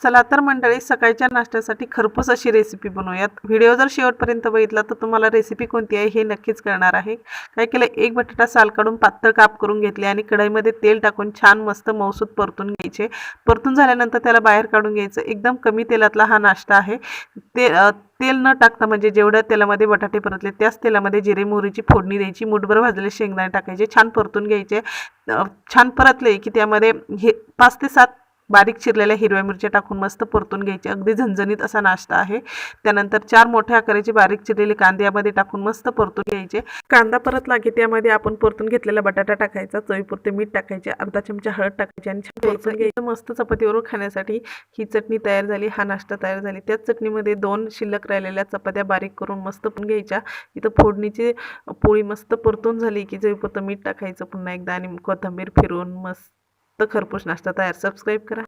चला तर मंडळी, सकाळच्या नाश्त्यासाठी खरपूस अशी रेसिपी बनवूयात. व्हिडिओ जर शेवटपर्यंत बघितला तर तुम्हाला रेसिपी कोणती आहे हे नक्कीच कळणार आहे. काय केलं, एक बटाटा साल काढून पातळ काप करून घेतले आणि कढईमध्ये तेल टाकून छान मस्त मऊसूत परतून घ्यायचे. परतून झाल्यानंतर त्याला बाहेर काढून घ्यायचं. एकदम कमी तेलातला हा नाश्ता आहे. तेल न टाकता, म्हणजे जेवढ्या तेलामध्ये बटाटे परतले त्याच तेलामध्ये जिरे मोहरीची फोडणी द्यायची. मुठभर भाजलेले शेंगदाणे टाकायचे, छान परतून घ्यायचे. छान परतले की त्यामध्ये 5 ते 7 बारीक चिरलेल्या हिरव्या मिरच्या टाकून मस्त परतून घ्यायचे. अगदी झणझणीत असा नाश्ता आहे. त्यानंतर 4 मोठ्या आकाराचे बारीक चिरलेले कांदे यामध्ये टाकून मस्त परतून घ्यायचे. कांदा परतला की त्यामध्ये आपण परतून घेतलेला बटाटा टाकायचा, चवीपुरते मीठ टाकायचे, अर्धा चमचा हळद टाकायची आणि छान परतून घ्यायचं. मस्त चपातीवर खाण्यासाठी ही चटणी तयार झाली, हा नाश्ता तयार झाली. त्याच चटणीमध्ये 2 शिल्लक राहिलेल्या चपात्या बारीक करून मस्त पण घ्यायच्या. इथं फोडणीची पोळी मस्त परतून झाली की चवीपुरतं मीठ टाकायचं पुन्हा एकदा आणि कोथिंबीर फिरवून मस्त खरपूस नाश्ता तयार. सबस्क्राईब करा.